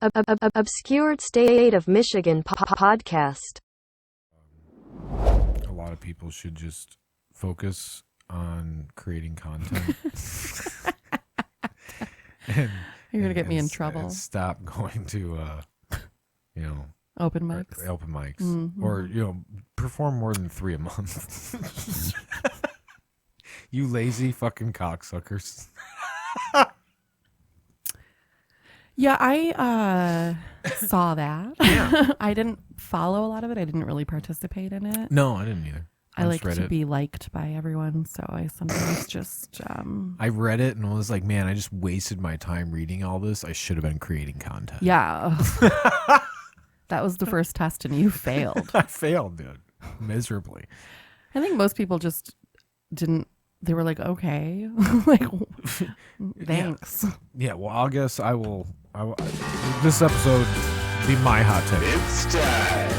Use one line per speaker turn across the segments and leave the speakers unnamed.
Obscured State of Michigan podcast.
A lot of people should just focus on creating content.
You're going to get me in trouble.
And stop going to,
Open mics.
Mm-hmm. Or, perform more than 3 a month. You lazy fucking cocksuckers.
Yeah, I saw that.
Yeah.
I didn't follow a lot of it. I didn't really participate in it.
No, I didn't either.
I like
read
to
it.
be liked by everyone, so I sometimes just...
I read it and I was like, man, I just wasted my time reading all this. I should have been creating content.
Yeah. That was the first test and you failed.
I failed, dude. Miserably.
I think most people just didn't... They were like, okay. Like, thanks.
Yeah, well, I guess I will... This episode be my hot take.
It's time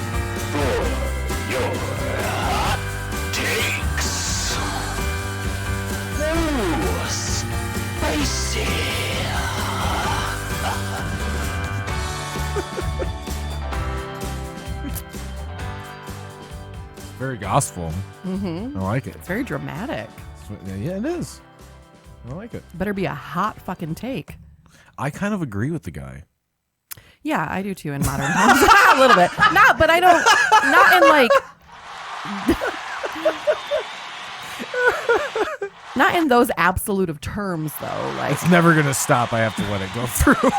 for your hot takes. Ooh, spicy.
Very gospel.
Mm-hmm.
I like it.
It's very dramatic.
Yeah, it is. I like it.
Better be a hot fucking take.
I kind of agree with the guy.
Yeah, I do too in modern times. A little bit. But I don't, not in like, not in those absolute of terms though. Like,
It's never going to stop. I have to let it go through.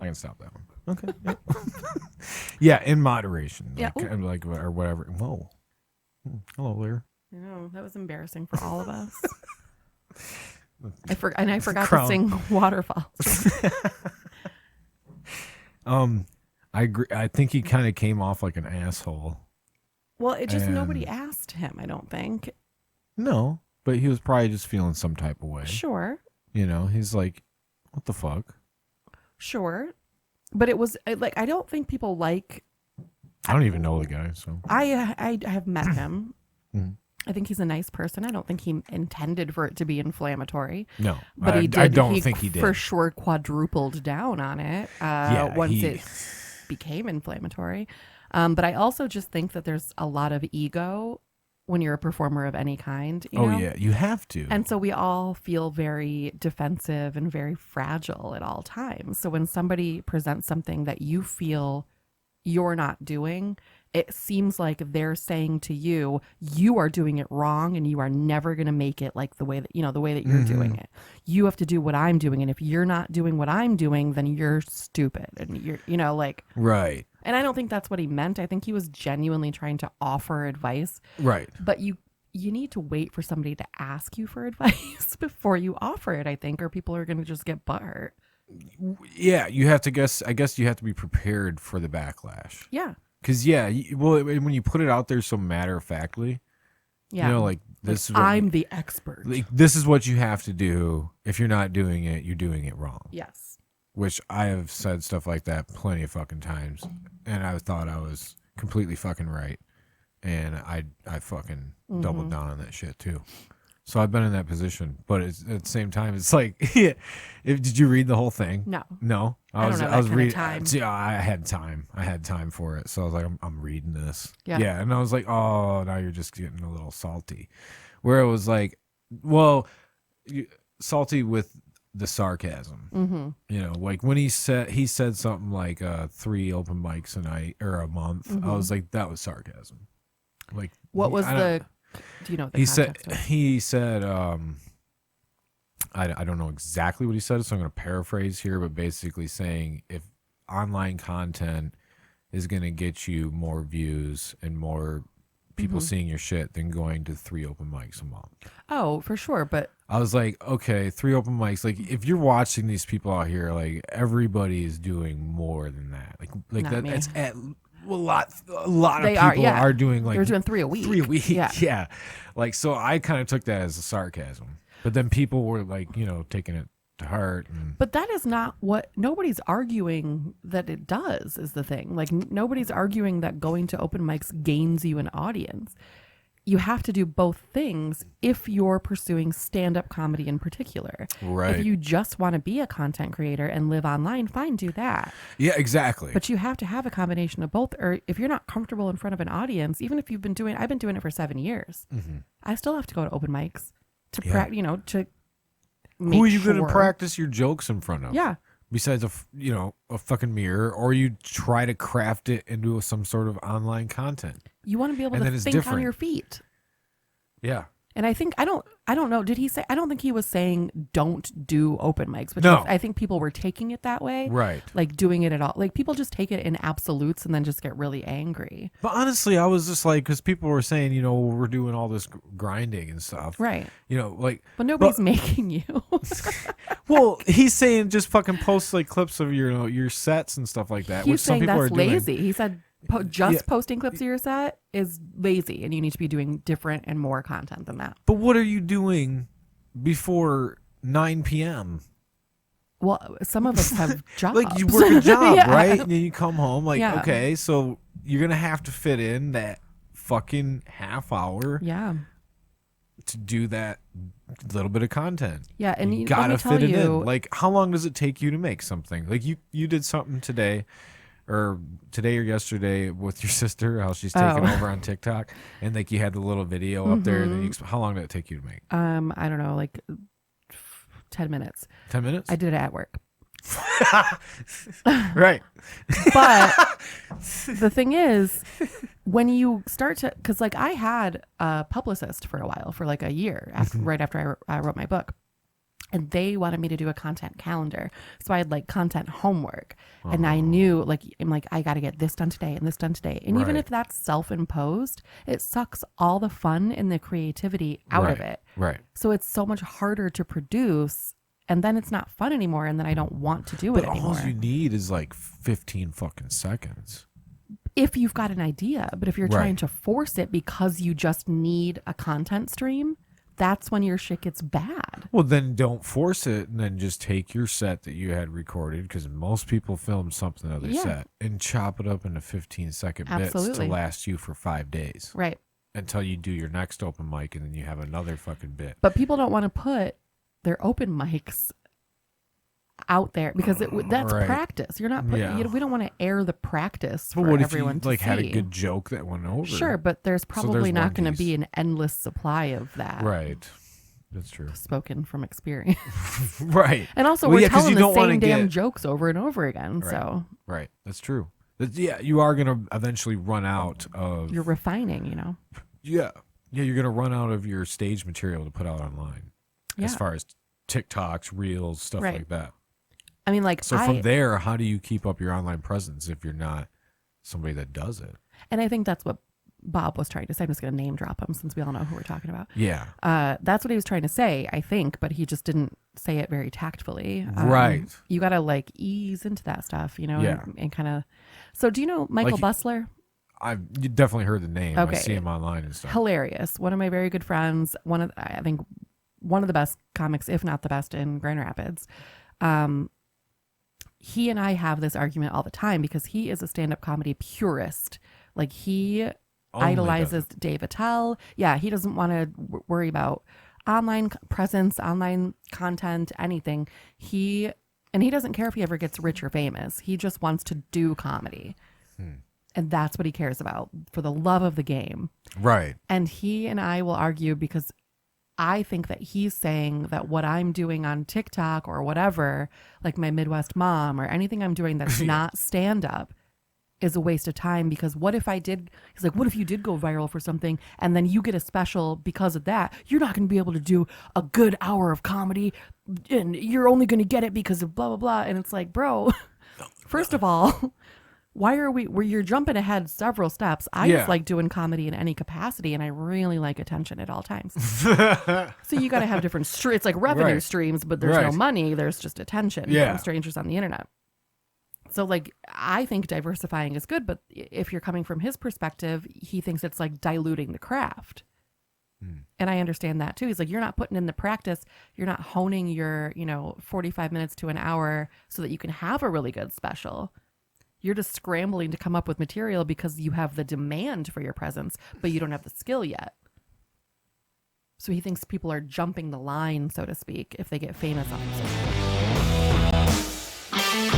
I can stop that one. Okay. Yeah, in moderation.
Yeah.
Like or whatever. Whoa. Hello there.
I know, that was embarrassing for all of us. I forgot to
Crown.
sing Waterfalls.
I agree. I think he kind of came off like an asshole.
Well, it just,
And-
nobody asked him, I don't think.
No, but he was probably just feeling some type of way.
Sure.
He's like, what the fuck?
Sure. But it was like, I don't think people like,
I don't even know the guy, so.
I have met him.
Mhm.
I think he's a nice person. I don't think he intended for it to be inflammatory.
No,
But he did.
I don't think he did.
For sure quadrupled down on it once it became inflammatory. But I also just think that there's a lot of ego when you're a performer of any kind. You know?
Yeah, you have to.
And so we all feel very defensive and very fragile at all times. So when somebody presents something that you feel you're not doing, it seems like they're saying to you, you are doing it wrong and you are never going to make it like the way that, the way that you're doing it. You have to do what I'm doing. And if you're not doing what I'm doing, then you're stupid. And you're,
Right.
and I don't think that's what he meant. I think he was genuinely trying to offer advice.
Right.
But you need to wait for somebody to ask you for advice before you offer it, I think, or people are going to just get butthurt.
Yeah, you have to I guess you have to be prepared for the backlash.
Yeah.
Because, when you put it out there so matter-of-factly,
Yeah.
like this is what
I'm the expert.
this is what you have to do. If you're not doing it, you're doing it wrong.
Yes.
Which I have said stuff like that plenty of fucking times. And I thought I was completely fucking right. And I fucking doubled down on that shit too. So I've been in that position. But at the same time, it's like, did you read the whole thing?
No.
No?
I don't have that kind of time.
Yeah, I had time. I had time for it. So I was like, I'm reading this.
Yeah.
Yeah. And I was like, oh, now you're just getting a little salty. Where it was like, well, salty with the sarcasm.
Mm-hmm.
Like when he said something like 3 open mics a night or a month. I was like, that was sarcasm. Like,
What was
I
do you know what the
he
context
said
was?
he said I don't know exactly what he said, so I'm going to paraphrase here, but basically saying if online content is going to get you more views and more people seeing your shit than going to 3 open mics a month.
Oh, for sure. But
I was like, okay, 3 open mics. Like, if you're watching these people out here, like everybody is doing more than that. Like
Not
that.
me.
It's at a lot of
They
people
are,
are doing like
they're doing 3 a week.
3 a week.
Yeah.
Yeah. Like, so I kind of took that as a sarcasm, but then people were like, taking it to heart. And
But that is not what nobody's arguing that it does, is the thing. Like, nobody's arguing that going to open mics gains you an audience. you have to do both things if you're pursuing stand-up comedy in particular.
Right.
If you just want to be a content creator and live online, fine, do that.
Yeah, exactly.
But you have to have a combination of both. Or if you're not comfortable in front of an audience, even if I've been doing it for 7 years, I still have to go to open mics to
Yeah.
practice, to make
Who are you going
sure.
to practice your jokes in front of?
Yeah.
Besides a fucking mirror, or you try to craft it into some sort of online content.
You want to be able
And then
to
it's
think on
different.
your feet.
Yeah.
And I think I don't know. Did he say? I don't think he was saying don't do open mics. But
No.
I think people were taking it that way,
Right.
like doing it at all. Like people just take it in absolutes and then just get really angry.
But honestly, I was just like, because people were saying, we're doing all this grinding and stuff.
Right.
Like,
But nobody's making you.
well, he's saying just fucking post like clips of your sets and stuff like that.
He's
which some
saying
people
that's
are doing.
lazy. He said posting clips of your set is lazy, and you need to be doing different and more content than that.
But what are you doing before 9 p.m.?
Well, some of us have jobs.
Like you work a job,
Yeah.
right? And then you come home, like,
Yeah.
okay, so you're gonna have to fit in that fucking half hour
Yeah.
to do that little bit of content.
Yeah, and
you
let
gotta
me tell
fit it
you,
in. Like, how long does it take you to make something? Like you did something today or yesterday with your sister, how she's taking
Oh.
over on TikTok, and like you had the little video up there. And then how long did it take you to make?
I don't know, like 10 minutes.
10 minutes?
I did it at work.
Right.
But the thing is, when you start to, because like I had a publicist for a while, for like a year, right after I wrote my book. And they wanted me to do a content calendar. So I had like content homework. And I knew, like, I'm like, I got to get this done today and this done today. And even
Right.
if that's self-imposed, it sucks all the fun and the creativity out of
Right.
it.
Right.
So it's so much harder to produce. And then it's not fun anymore. And then I don't want to do
But
it anymore.
all you need is like 15 fucking seconds.
If you've got an idea, but if you're
Right.
trying to force it because you just need a content stream, that's when your shit gets bad.
Well, then don't force it, and then just take your set that you had recorded, because most people film something of their
Yeah.
set, and chop it up into 15-second bits
Absolutely.
to last you for 5 days
Right.
until you do your next open mic, and then you have another fucking bit.
But people don't want to put their open mics out there because that's
Right.
practice. You're not putting,
Yeah.
we don't want to air the practice
But
for
what if you
everyone to
like
see.
had a good joke that went over?
Sure, but there's probably
there's
not
one
going to
piece.
be an endless supply of that.
Right. That's true.
Spoken from experience.
Right.
And also,
Well,
we're
yeah, 'cause
telling
you
the
don't wanna
same damn
get-
jokes over and over again.
Right.
So
Right. That's true. Yeah, you are gonna eventually run out of.
you're refining, you know?
Yeah. Yeah, you're gonna run out of your stage material to put out online. As
Yeah.
far as TikToks, Reels, stuff
Right.
like that.
I mean, like,
So from there, how do you keep up your online presence if you're not somebody that does it?
and I think that's what Bob was trying to say. I'm just going to name drop him since we all know who we're talking about.
Yeah.
That's what he was trying to say, I think, but he just didn't say it very tactfully.
Right.
You got to like ease into that stuff, you know,
Yeah.
and kind of. So do you know Michael
Like-
Bustler?
You definitely heard the name. I
Okay.
see him online and stuff.
Hilarious. One of my very good friends. I think one of the best comics, if not the best, in Grand Rapids. He and I have this argument all the time because he is a stand-up comedy purist. Like he
Only
idolizes
does
Dave Attell. Yeah, he doesn't want to worry about online presence, online content, anything. He doesn't care if he ever gets rich or famous. He just wants to do comedy. And that's what he cares about, for the love of the game.
it. Right.
And he and I will argue because I think that he's saying that what I'm doing on TikTok or whatever, like my Midwest Mom or anything I'm doing that's not stand up, is a waste of time. Because what if he's like, what if you did go viral for something and then you get a special because of that? You're not going to be able to do a good hour of comedy and you're only going to get it because of blah, blah, blah. And it's like, bro, first of all, where you're jumping ahead several steps. I
Yeah.
just like doing comedy in any capacity, and I really like attention at all times. So you got to have different it's like revenue
Right.
streams, but there's no
Right.
money. There's just attention
Yeah.
from strangers on the internet. So like, I think diversifying is good, but if you're coming from his perspective, he thinks it's like diluting the craft. And I understand that too. He's like, you're not putting in the practice. You're not honing your, 45 minutes to an hour so that you can have a really good special. You're just scrambling to come up with material because you have the demand for your presence, but you don't have the skill yet. So he thinks people are jumping the line, so to speak, if they get famous on social media.